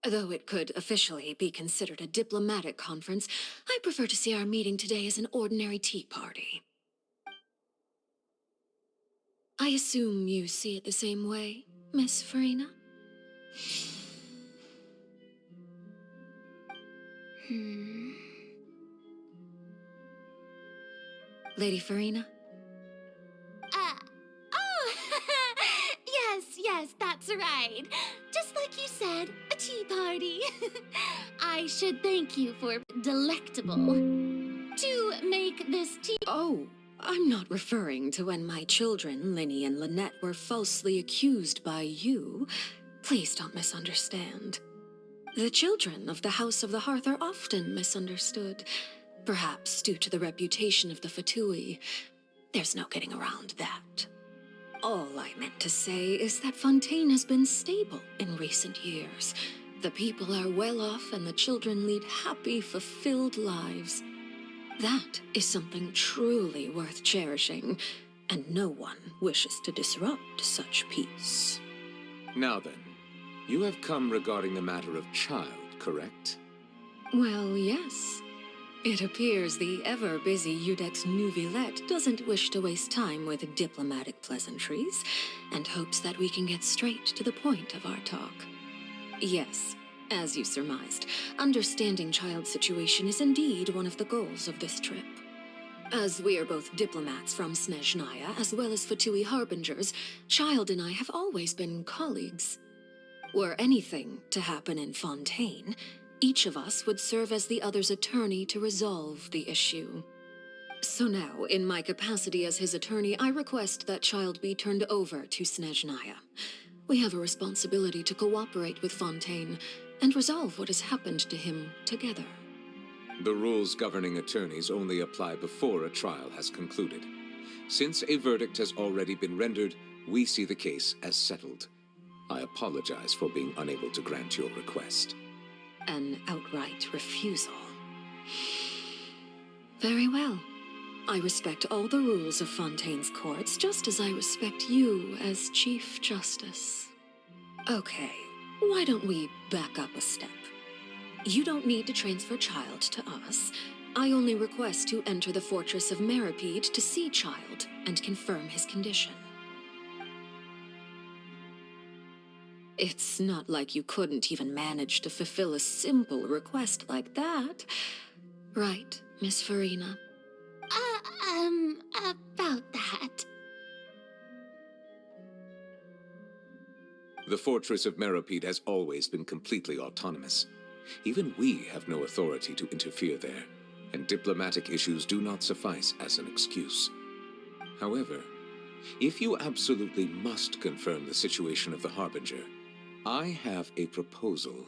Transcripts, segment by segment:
Though it could officially be considered a diplomatic conference, I prefer to see our meeting today as an ordinary tea party. I assume you see it the same way, Miss Farina? Lady Farina? Oh, yes, that's right. Just like you said, a tea party. I should thank you for delectable. To make this tea... Oh, I'm not referring to when my children, Linny and Lynette, were falsely accused by you. Please don't misunderstand. The children of the House of the Hearth are often misunderstood, perhaps due to the reputation of the Fatui. There's no getting around that. All I meant to say is that Fontaine has been stable in recent years. The people are well off and the children lead happy, fulfilled lives. That is something truly worth cherishing, and no one wishes to disrupt such peace. Now then, you have come regarding the matter of child, correct? Well, yes. It appears the ever-busy Iudex Neuvillette doesn't wish to waste time with diplomatic pleasantries, and hopes that we can get straight to the point of our talk. Yes, as you surmised, understanding child's situation is indeed one of the goals of this trip. As we are both diplomats from Snezhnaya, as well as Fatui harbingers, Child and I have always been colleagues. Were anything to happen in Fontaine, each of us would serve as the other's attorney to resolve the issue. So now, in my capacity as his attorney, I request that Child be turned over to Snezhnaya. We have a responsibility to cooperate with Fontaine and resolve what has happened to him together. The rules governing attorneys only apply before a trial has concluded. Since a verdict has already been rendered, we see the case as settled. I apologize for being unable to grant your request. An outright refusal. Very well. I respect all the rules of Fontaine's courts, just as I respect you as Chief Justice. Okay, why don't we back up a step? You don't need to transfer Child to us. I only request to enter the fortress of Meripede to see Child and confirm his condition. It's not like you couldn't even manage to fulfill a simple request like that. Right, Miss Farina? About that. The fortress of Meripede has always been completely autonomous. Even we have no authority to interfere there, and diplomatic issues do not suffice as an excuse. However, if you absolutely must confirm the situation of the Harbinger, I have a proposal.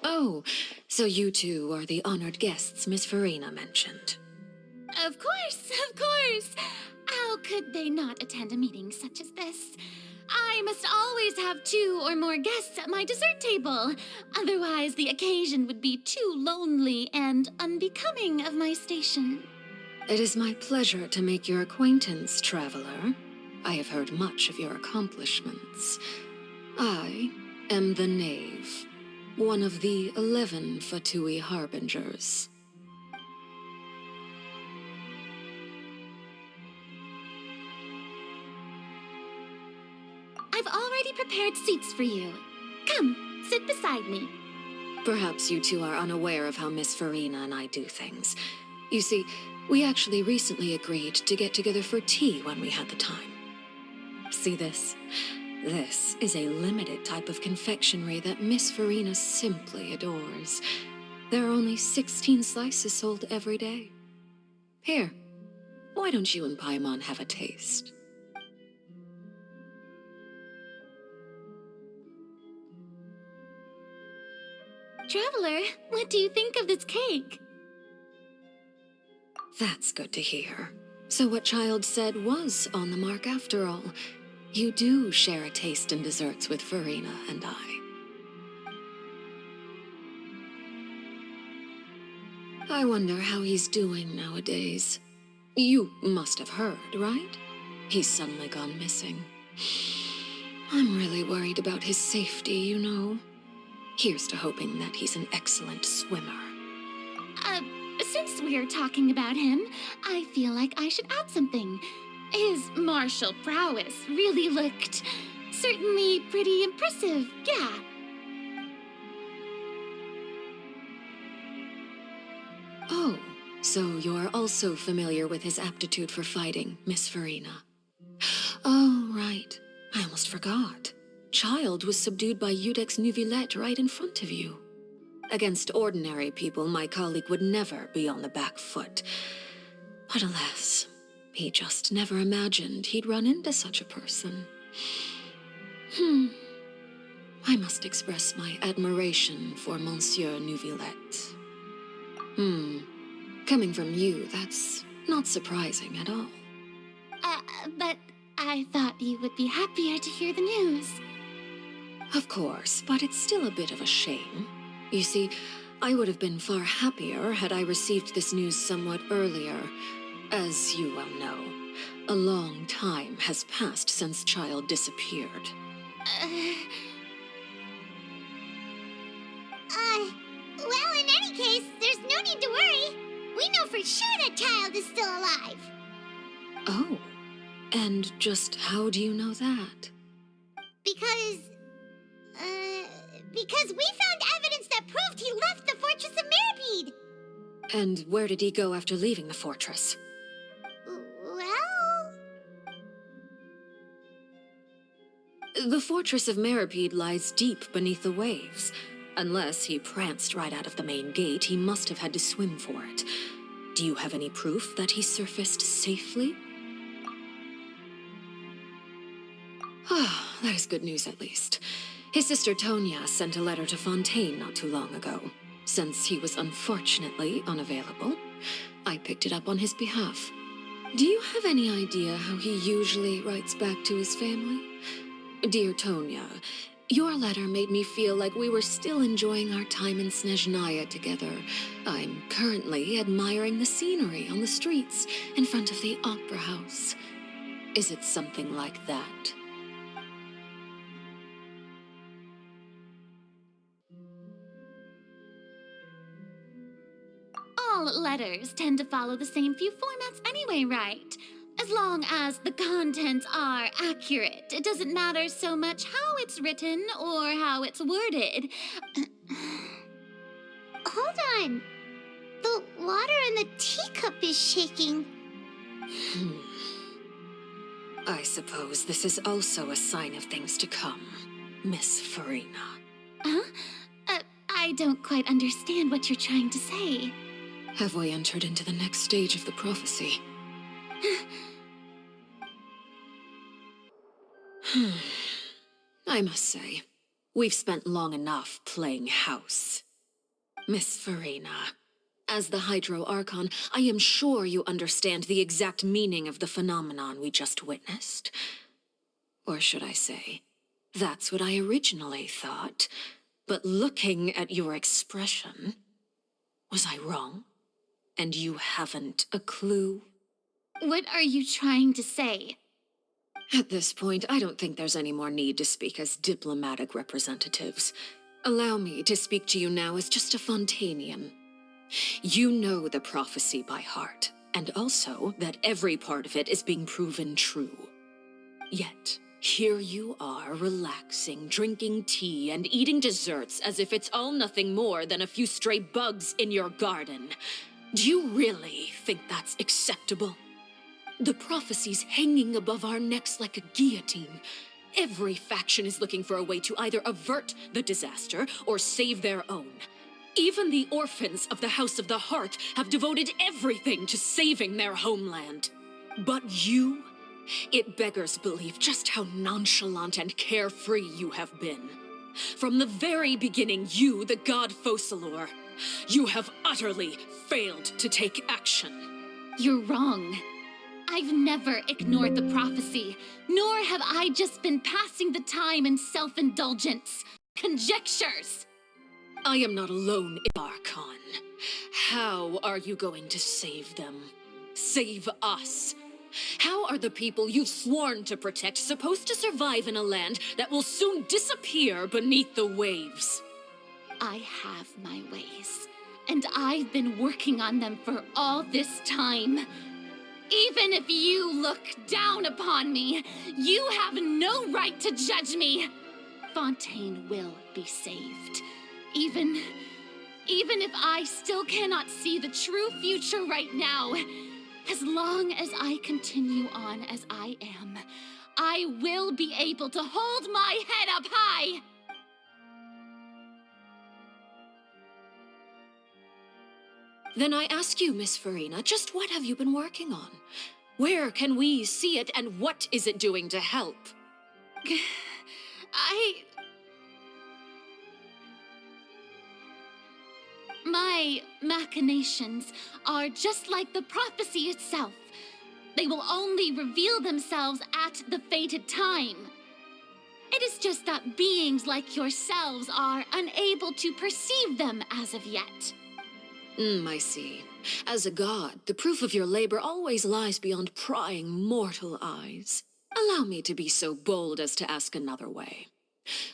Oh, so you two are the honored guests Miss Farina mentioned. Of course, of course. How could they not attend a meeting such as this? I must always have 2 or more guests at my dessert table. Otherwise, the occasion would be too lonely and unbecoming of my station. It is my pleasure to make your acquaintance, traveler. I have heard much of your accomplishments. I am the Knave, one of the 11 Fatui harbingers. I've already prepared seats for you. Come, sit beside me. Perhaps you two are unaware of how Miss Farina and I do things. You see, we actually recently agreed to get together for tea when we had the time. See this? This is a limited type of confectionery that Miss Farina simply adores. There are only 16 slices sold every day. Here, why don't you and Paimon have a taste? Traveler, what do you think of this cake? That's good to hear. So what Child said was on the mark after all. You do share a taste in desserts with Farina and I. I wonder how he's doing nowadays. You must have heard, right? He's suddenly gone missing. I'm really worried about his safety, you know. Here's to hoping that he's an excellent swimmer. Since we're talking about him, I feel like I should add something. His martial prowess really looked certainly pretty impressive, yeah. Oh, so you're also familiar with his aptitude for fighting, Miss Farina. Oh, right. I almost forgot. Child was subdued by Iudex Neuvillette right in front of you. Against ordinary people, my colleague would never be on the back foot. But alas, he just never imagined he'd run into such a person. I must express my admiration for Monsieur Neuvillette. Coming from you, that's not surprising at all. But I thought you would be happier to hear the news. Of course, but it's still a bit of a shame. You see, I would have been far happier had I received this news somewhat earlier. As you well know, a long time has passed since Child disappeared. Well, in any case, there's no need to worry. We know for sure that Child is still alive. Oh, and just how do you know that? Because we found evidence that proved he left the Fortress of Meripede. And where did he go after leaving the fortress? Well... The Fortress of Meripede lies deep beneath the waves. Unless he pranced right out of the main gate, he must have had to swim for it. Do you have any proof that he surfaced safely? Ah, that is good news at least. His sister Tonya sent a letter to Fontaine not too long ago. Since he was unfortunately unavailable, I picked it up on his behalf. Do you have any idea how he usually writes back to his family? Dear Tonya, your letter made me feel like we were still enjoying our time in Snezhnaya together. I'm currently admiring the scenery on the streets in front of the opera house. Is it something like that? All letters tend to follow the same few formats anyway, right? As long as the contents are accurate, it doesn't matter so much how it's written or how it's worded. Hold on. The water in the teacup is shaking. I suppose this is also a sign of things to come, Miss Farina. Huh? I don't quite understand what you're trying to say. Have we entered into the next stage of the prophecy? I must say, we've spent long enough playing house. Miss Farina, as the Hydro Archon, I am sure you understand the exact meaning of the phenomenon we just witnessed. Or should I say, that's what I originally thought. But looking at your expression, was I wrong? And you haven't a clue? What are you trying to say? At this point, I don't think there's any more need to speak as diplomatic representatives. Allow me to speak to you now as just a Fontainian. You know the prophecy by heart, and also that every part of it is being proven true. Yet, here you are, relaxing, drinking tea, and eating desserts as if it's all nothing more than a few stray bugs in your garden. Do you really think that's acceptable? The prophecy's hanging above our necks like a guillotine. Every faction is looking for a way to either avert the disaster or save their own. Even the orphans of the House of the Heart have devoted everything to saving their homeland. But you? It beggars belief just how nonchalant and carefree you have been. From the very beginning, you, the god Focalor, you have utterly failed to take action. You're wrong. I've never ignored the prophecy, nor have I just been passing the time in self-indulgence. Conjectures! I am not alone in Archon. How are you going to save them? Save us? How are the people you've sworn to protect supposed to survive in a land that will soon disappear beneath the waves? I have my ways, and I've been working on them for all this time. Even if you look down upon me, you have no right to judge me. Fontaine will be saved. Even if I still cannot see the true future right now, as long as I continue on as I am, I will be able to hold my head up high. Then I ask you, Miss Farina, just what have you been working on? Where can we see it, and what is it doing to help? My machinations are just like the prophecy itself. They will only reveal themselves at the fated time. It is just that beings like yourselves are unable to perceive them as of yet. I see. As a god, the proof of your labor always lies beyond prying mortal eyes. Allow me to be so bold as to ask another way.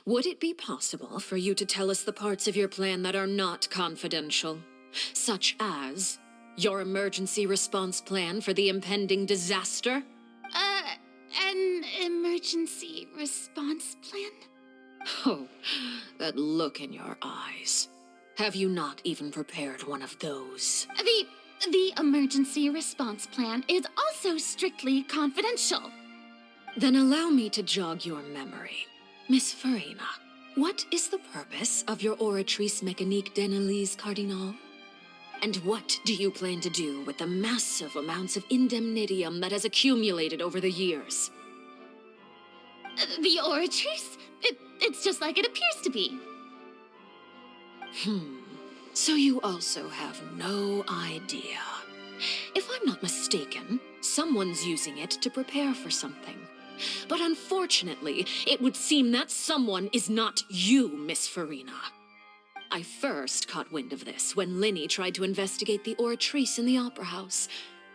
Would it be possible for you to tell us the parts of your plan that are not confidential? Such as your emergency response plan for the impending disaster? An emergency response plan? Oh, that look in your eyes. Have you not even prepared one of those? The emergency response plan is also strictly confidential. Then allow me to jog your memory. Miss Farina, what is the purpose of your Oratrice Mécanique d'Analyse Cardinal? And what do you plan to do with the massive amounts of indemnitium that has accumulated over the years? The Oratrice? It's just like it appears to be. So you also have no idea. If I'm not mistaken, someone's using it to prepare for something. But unfortunately, it would seem that someone is not you, Miss Farina. I first caught wind of this when Linny tried to investigate the Oratrice in the Opera House.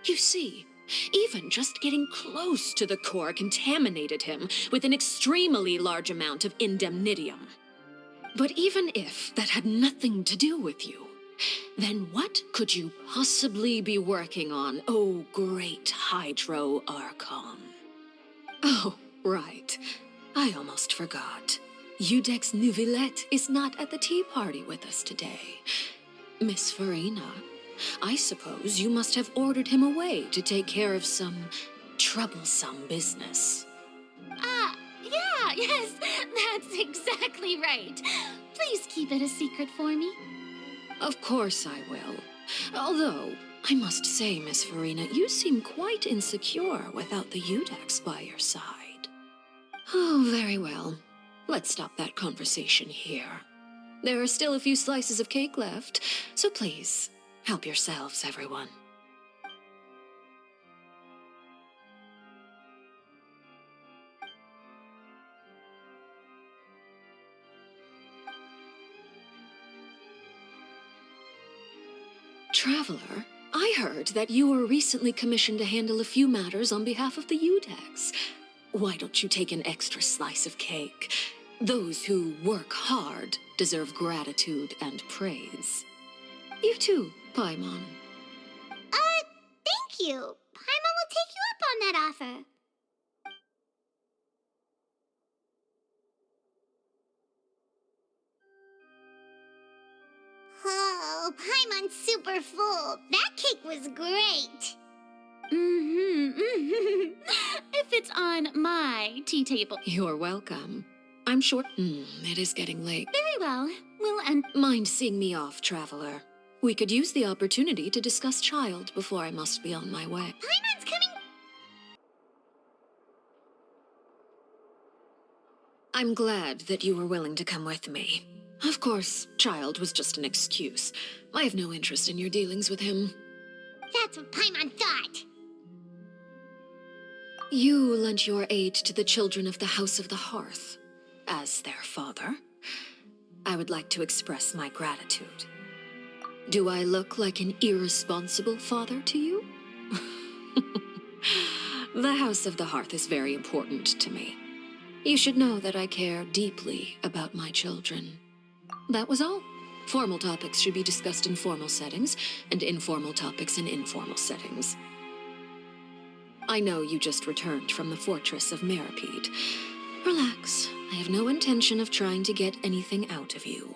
You see, even just getting close to the core contaminated him with an extremely large amount of indemnitium. But even if that had nothing to do with you, then what could you possibly be working on, oh great Hydro Archon? Oh, right. I almost forgot. Udex Neuvillette is not at the tea party with us today. Miss Farina, I suppose you must have ordered him away to take care of some troublesome business. Yes, that's exactly right. Please keep it a secret for me. Of course I will. Although, I must say, Miss Farina, you seem quite insecure without the Udex by your side. Oh, very well. Let's stop that conversation here. There are still a few slices of cake left, so please, help yourselves, everyone. Traveler, I heard that you were recently commissioned to handle a few matters on behalf of the Udex. Why don't you take an extra slice of cake? Those who work hard deserve gratitude and praise. You too, Paimon. Thank you. Paimon will take you up on that offer. Oh, Paimon's super full. That cake was great. If it's on my tea table. You're welcome. I'm sure... it is getting late. Very well. We'll end. Mind seeing me off, Traveler? We could use the opportunity to discuss Child before I must be on my way. Paimon's coming. I'm glad that you were willing to come with me. Of course, Child was just an excuse. I have no interest in your dealings with him. That's what Paimon thought. You lent your aid to the children of the House of the Hearth, as their father. I would like to express my gratitude. Do I look like an irresponsible father to you? The House of the Hearth is very important to me. You should know that I care deeply about my children. That was all. Formal topics should be discussed in formal settings, and informal topics in informal settings. I know you just returned from the fortress of Meripede. Relax. I have no intention of trying to get anything out of you.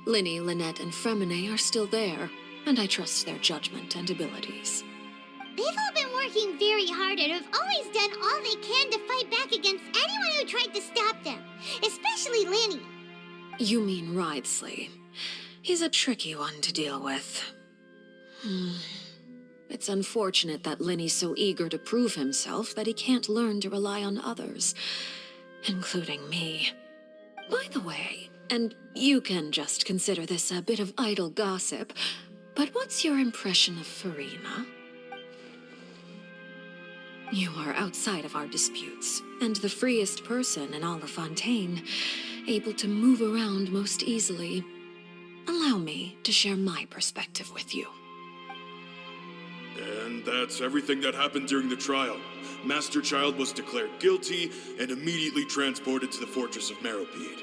Linny, Lynette, and Fremine are still there, and I trust their judgment and abilities. They've all been working very hard and have always done all they can to fight back against anyone who tried to stop them, especially Linny. You mean Ridesley. He's a tricky one to deal with. It's unfortunate that Linny's so eager to prove himself that he can't learn to rely on others, including me. By the way, and you can just consider this a bit of idle gossip, but what's your impression of Farina? You are outside of our disputes, and the freest person in all of Fontaine, able to move around most easily. Allow me to share my perspective with you. And that's everything that happened during the trial. Master Child was declared guilty and immediately transported to the Fortress of Meripede.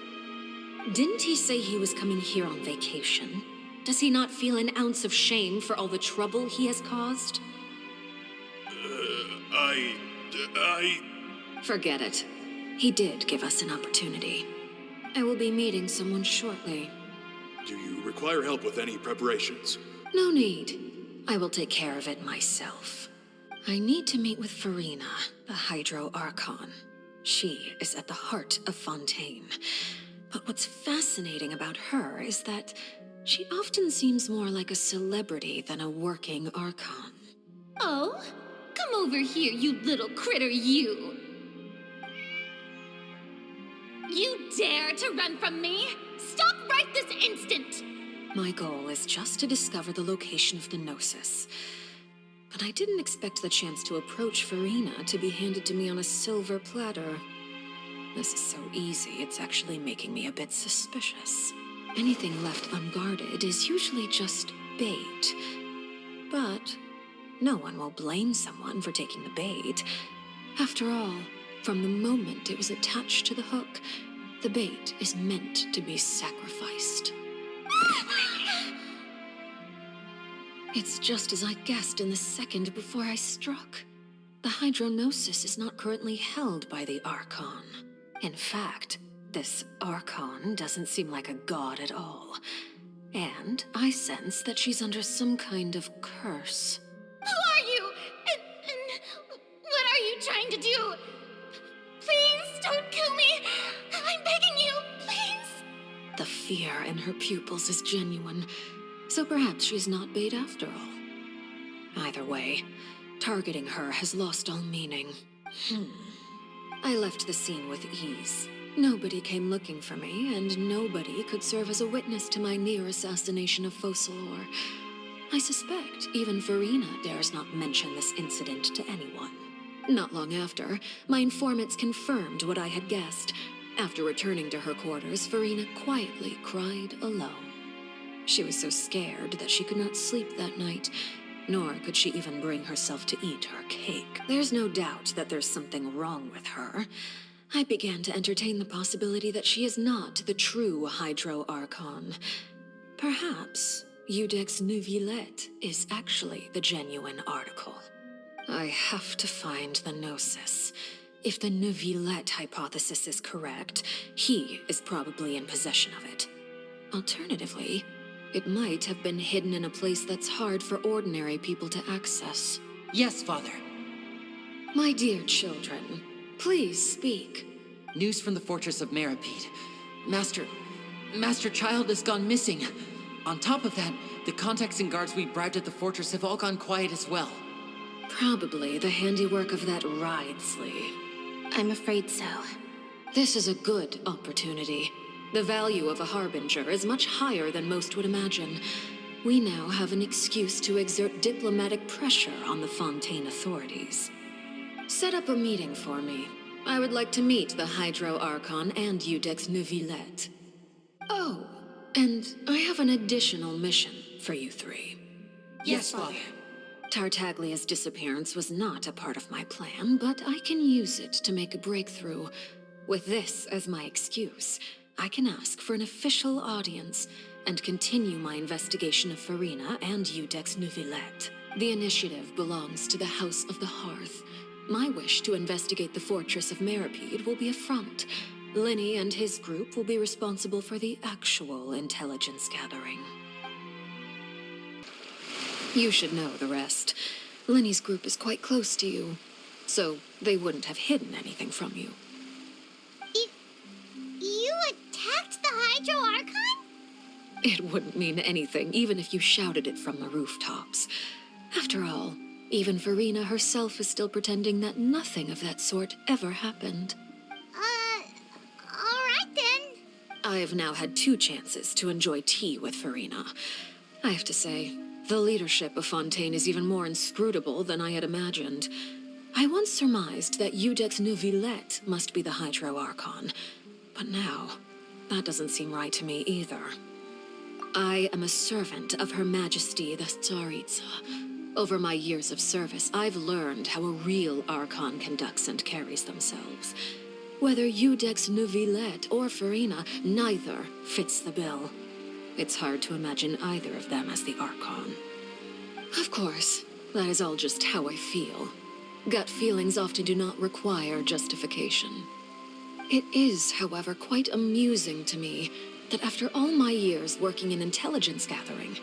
Didn't he say he was coming here on vacation? Does he not feel an ounce of shame for all the trouble he has caused? Forget it. He did give us an opportunity. I will be meeting someone shortly. Do you require help with any preparations? No need. I will take care of it myself. I need to meet with Farina, the Hydro Archon. She is at the heart of Fontaine. But what's fascinating about her is that she often seems more like a celebrity than a working Archon. Oh? Come over here, you little critter, you! You dare to run from me? Stop right this instant! My goal is just to discover the location of the Gnosis. But I didn't expect the chance to approach Farina to be handed to me on a silver platter. This is so easy, it's actually making me a bit suspicious. Anything left unguarded is usually just bait. But no one will blame someone for taking the bait. After all, from the moment it was attached to the hook, the bait is meant to be sacrificed. It's just as I guessed in the second before I struck. The Hydronosis is not currently held by the Archon. In fact, this Archon doesn't seem like a god at all. And I sense that she's under some kind of curse. Who are you? And what are you trying to do? Please don't kill me! I'm begging you, please! The fear in her pupils is genuine, so perhaps she's not bait after all. Either way, targeting her has lost all meaning. I left the scene with ease. Nobody came looking for me, and nobody could serve as a witness to my near assassination of Focalor. I suspect even Farina dares not mention this incident to anyone. Not long after, my informants confirmed what I had guessed. After returning to her quarters, Farina quietly cried alone. She was so scared that she could not sleep that night, nor could she even bring herself to eat her cake. There's no doubt that there's something wrong with her. I began to entertain the possibility that she is not the true Hydro Archon. Perhaps Iudex Neuvillette is actually the genuine article. I have to find the Gnosis. If the Neuvillette hypothesis is correct, he is probably in possession of it. Alternatively, it might have been hidden in a place that's hard for ordinary people to access. Yes, Father. My dear children, please speak. News from the Fortress of Meripede. Master Child has gone missing. On top of that, the contacts and guards we bribed at the fortress have all gone quiet as well. Probably the handiwork of that Ridesley. I'm afraid so. This is a good opportunity. The value of a harbinger is much higher than most would imagine. We now have an excuse to exert diplomatic pressure on the Fontaine authorities. Set up a meeting for me. I would like to meet the Hydro Archon and Iudex Neuvillette. Oh, And I have an additional mission for you three. Yes, Father. Tartaglia's disappearance was not a part of my plan, but I can use it to make a breakthrough. With this as my excuse, I can ask for an official audience and continue my investigation of Farina and Iudex Neuvillette. The initiative belongs to the House of the Hearth. My wish to investigate the fortress of Meripede will be a front. Lenny and his group will be responsible for the actual intelligence gathering. You should know the rest. Lenny's group is quite close to you, so they wouldn't have hidden anything from you. You attacked the Hydro Archon? It wouldn't mean anything, even if you shouted it from the rooftops. After all, even Farina herself is still pretending that nothing of that sort ever happened. Alright then. I've now had 2 chances to enjoy tea with Farina. I have to say, the leadership of Fontaine is even more inscrutable than I had imagined. I once surmised that Iudex Neuvillette must be the Hydro Archon, but now, that doesn't seem right to me either. I am a servant of Her Majesty the Tsaritsa. Over my years of service, I've learned how a real Archon conducts and carries themselves. Whether Iudex Neuvillette or Farina, neither fits the bill. It's hard to imagine either of them as the Archon. Of course, that is all just how I feel. Gut feelings often do not require justification. It is, however, quite amusing to me that after all my years working in intelligence gathering,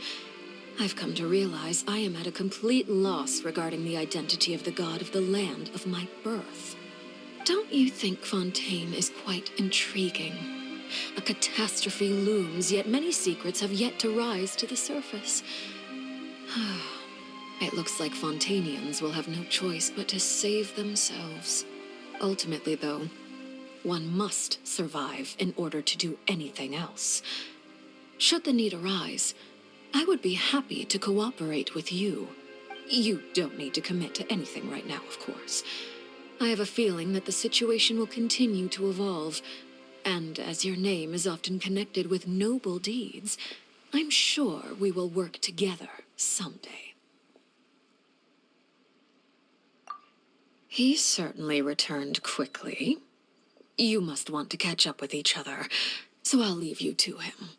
I've come to realize I am at a complete loss regarding the identity of the god of the land of my birth. Don't you think Fontaine is quite intriguing? A catastrophe looms, yet many secrets have yet to rise to the surface. It looks like Fontainians will have no choice but to save themselves. Ultimately, though, one must survive in order to do anything else. Should the need arise, I would be happy to cooperate with you. You don't need to commit to anything right now, of course. I have a feeling that the situation will continue to evolve, and as your name is often connected with noble deeds, I'm sure we will work together someday. He certainly returned quickly. You must want to catch up with each other, so I'll leave you to him.